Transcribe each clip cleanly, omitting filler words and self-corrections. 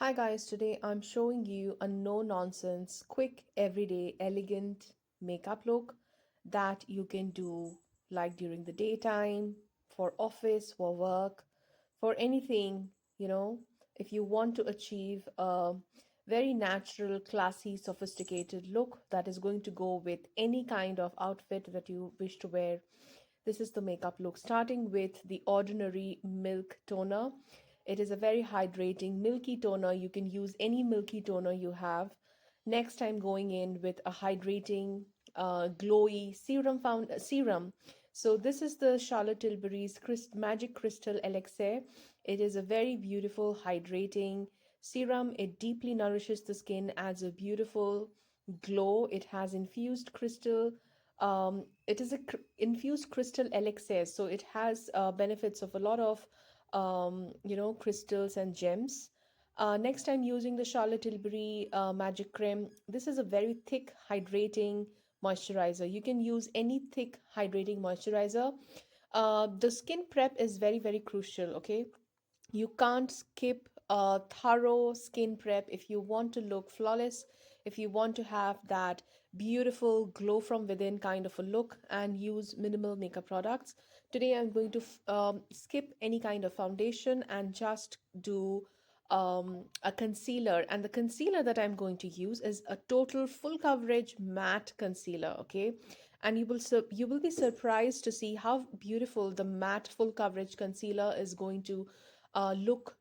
Hi guys, today I'm showing you a no-nonsense, quick, everyday, elegant makeup look that you can do like during the daytime, for office, for work, for anything, you know, if you want to achieve a very natural, classy, sophisticated look that is going to go with any kind of outfit that you wish to wear. This is the makeup look, starting with the ordinary milk toner. It is a very hydrating milky toner. You can use any milky toner you have. Next, I'm going in with a hydrating, glowy serum. So this is the Charlotte Tilbury's Magic Crystal Elixir. It is a very beautiful hydrating serum. It deeply nourishes the skin, adds a beautiful glow. It has infused crystal. It is a infused crystal elixir, so it has benefits of a lot of crystals and gems. Next, I'm using the Charlotte Tilbury Magic Cream. This is a very thick, hydrating moisturizer. You can use any thick, hydrating moisturizer. The skin prep is very, very crucial, okay? You can't skip a thorough skin prep if you want to look flawless, if you want to have that beautiful glow from within kind of a look and use minimal makeup products. Today I'm going to skip any kind of foundation and just do a concealer, and the concealer that I'm going to use is a total full coverage matte concealer, okay? And you will be surprised to see how beautiful the matte full coverage concealer is going to look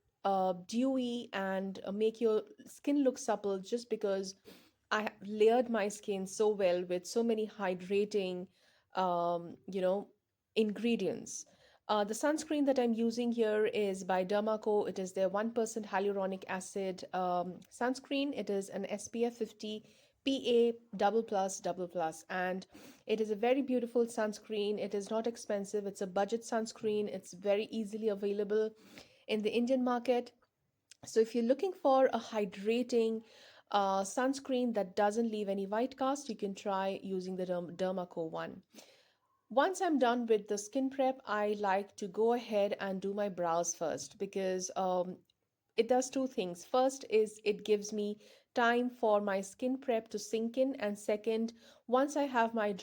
dewy and make your skin look supple, just because I have layered my skin so well with so many hydrating, ingredients. The sunscreen that I'm using here is by Derma Co. It is their 1% hyaluronic acid sunscreen. It is an SPF 50 PA double plus double plus, and it is a very beautiful sunscreen. It is not expensive. It's a budget sunscreen. It's very easily available in the Indian market. So if you're looking for a hydrating sunscreen that doesn't leave any white cast, you can try using the Derma Co one. Once I'm done with the skin prep, I like to go ahead and do my brows first, because it does two things. First is it gives me time for my skin prep to sink in, and second, once I have my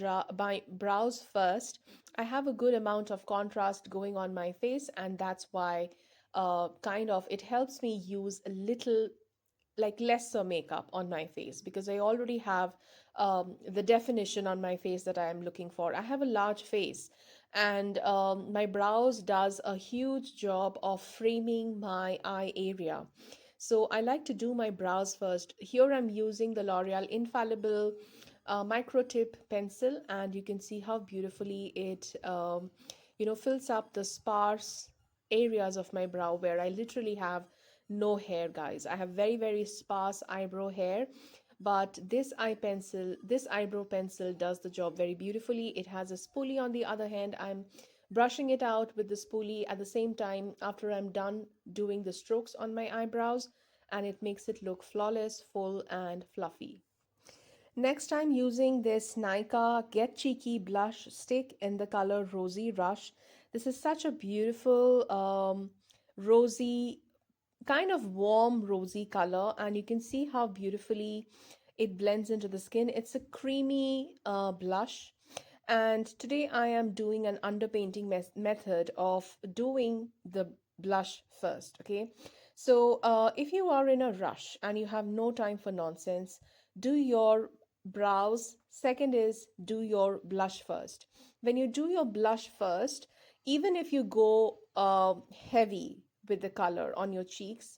brows first, I have a good amount of contrast going on my face, and that's why kind of it helps me use a little, like, lesser makeup on my face, because I already have the definition on my face that I am looking for. I have a large face, and my brows does a huge job of framing my eye area. So I like to do my brows first. Here I'm using the L'Oreal Infallible Microtip pencil, and you can see how beautifully it fills up the sparse areas of my brow where I literally have no hair, guys. I have very, very sparse eyebrow hair, but this eyebrow pencil does the job very beautifully. It has a spoolie on the other hand. I'm brushing it out with the spoolie at the same time after I'm done doing the strokes on my eyebrows, and it makes it look flawless, full, and fluffy. Next, I'm using this Nykaa Get Cheeky blush stick in the color Rosy Rush. This is such a beautiful rosy, kind of warm rosy color, and you can see how beautifully it blends into the skin. It's a creamy blush, and today I am doing an underpainting method of doing the blush first, okay? So if you are in a rush and you have no time for nonsense, do your brows second, is do your blush first. When you do your blush first, even if you go heavy with the color on your cheeks,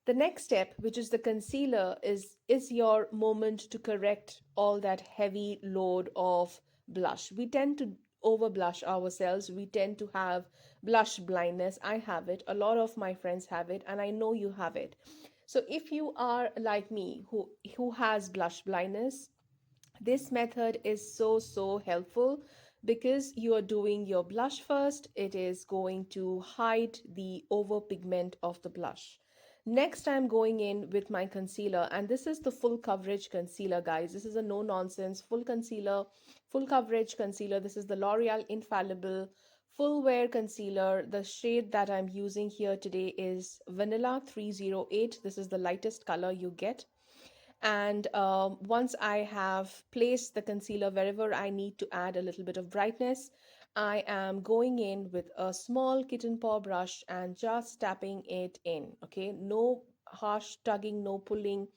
the next step, which is the concealer, is your moment to correct all that heavy load of blush. We tend to over blush ourselves. We tend to have blush blindness. I have it. A lot of my friends have it, and I know you have it. So if you are like me, who has blush blindness, this method is so helpful, because you are doing your blush first. It is going to hide the over pigment of the blush. Next, I'm going in with my concealer, and this is the full coverage concealer, guys. This is a no nonsense full coverage concealer. This is the L'Oreal Infallible full wear concealer. The shade that I'm using here today is Vanilla 308. This is the lightest color you get. And once I have placed the concealer wherever I need to add a little bit of brightness, I am going in with a small kitten paw brush and just tapping it in. Okay, no harsh tugging, no pulling,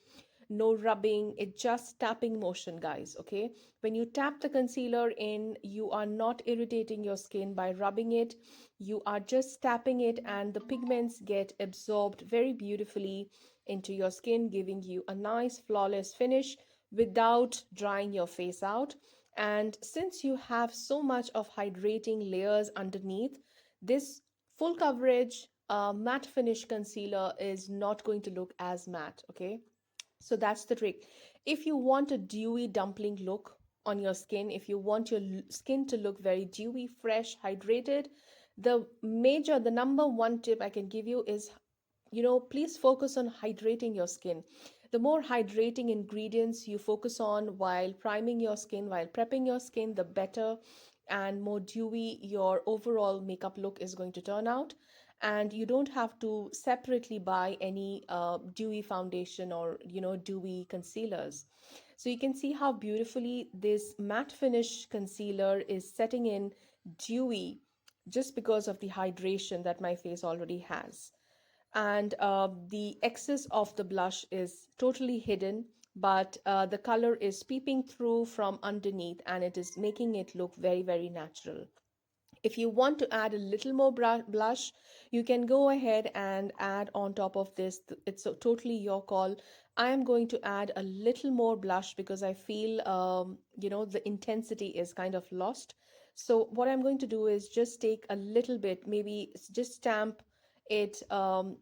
no rubbing, it's just tapping motion, guys. Okay, when you tap the concealer in, you are not irritating your skin by rubbing it, you are just tapping it, and the pigments get absorbed very beautifully into your skin, giving you a nice flawless finish without drying your face out. And since you have so much of hydrating layers underneath, this full coverage matte finish concealer is not going to look as matte. Okay, so that's the trick. If you want a dewy dumpling look on your skin, if you want your skin to look very dewy, fresh, hydrated, the number one tip I can give you is, please focus on hydrating your skin. The more hydrating ingredients you focus on while priming your skin, while prepping your skin, the better and more dewy your overall makeup look is going to turn out. And you don't have to separately buy any dewy foundation or dewy concealers. So you can see how beautifully this matte finish concealer is setting in dewy just because of the hydration that my face already has. And the excess of the blush is totally hidden, but the color is peeping through from underneath and it is making it look very, very natural. If you want to add a little more blush, you can go ahead and add on top of this. It's totally your call. I am going to add a little more blush because I feel, the intensity is kind of lost. So what I'm going to do is just take a little bit, maybe just stamp it on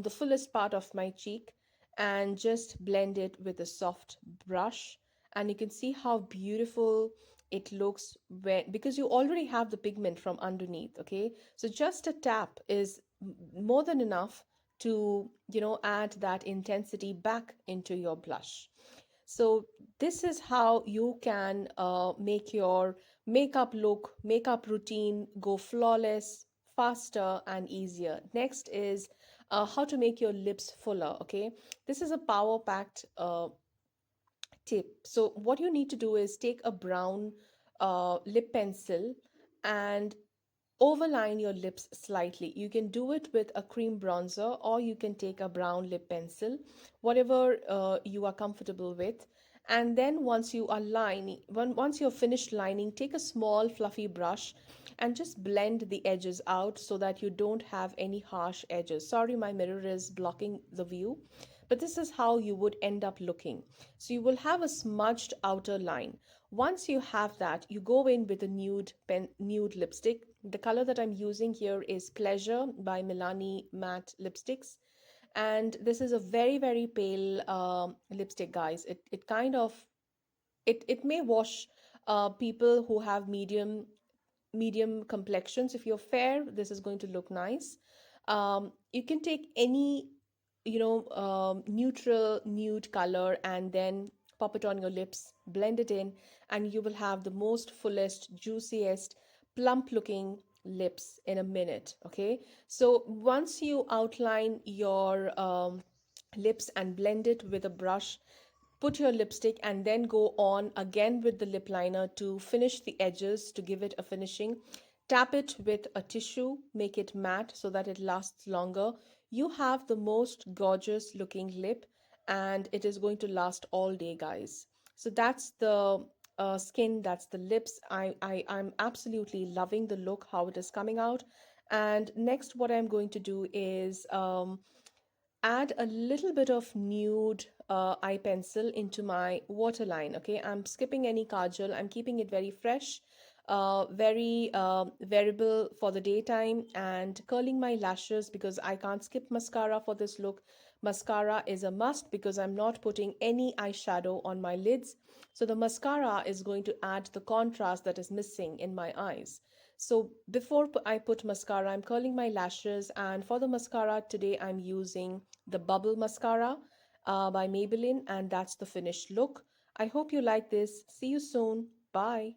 the fullest part of my cheek and just blend it with a soft brush. And you can see how beautiful it looks when, because you already have the pigment from underneath. Okay, so just a tap is more than enough to add that intensity back into your blush. So this is how you can make your makeup routine go flawless, faster and easier. Next is how to make your lips fuller. Okay, this is a power packed tip. So what you need to do is take a brown lip pencil and overline your lips slightly. You can do it with a cream bronzer or you can take a brown lip pencil, whatever you are comfortable with. And then once you're finished lining, take a small fluffy brush and just blend the edges out so that you don't have any harsh edges. Sorry, my mirror is blocking the view, but this is how you would end up looking. So you will have a smudged outer line. Once you have that, you go in with a nude lipstick. The color that I'm using here is Pleasure by Milani matte lipsticks, and this is a very, very pale lipstick, guys. It kind of, it may wash people who have medium complexions. If you're fair, this is going to look nice. You can take any neutral nude color and then pop it on your lips, blend it in, and you will have the most fullest, juiciest, plump looking lips in a minute. Okay, so once you outline your lips and blend it with a brush, put your lipstick and then go on again with the lip liner to finish the edges, to give it a finishing. Tap it with a tissue, make it matte so that it lasts longer. You have the most gorgeous looking lip and it is going to last all day, guys. So that's the skin, that's the lips. I'm absolutely loving the look, how it is coming out. And next, what I'm going to do is add a little bit of nude eye pencil into my waterline. Okay, I'm skipping any kajal. I'm keeping it very fresh, very wearable for the daytime, and curling my lashes because I can't skip mascara for this look. Mascara is a must because I'm not putting any eyeshadow on my lids. So the mascara is going to add the contrast that is missing in my eyes. So before I put mascara, I'm curling my lashes, and for the mascara today, I'm using the Bubble Mascara by Maybelline, and that's the finished look. I hope you like this. See you soon. Bye.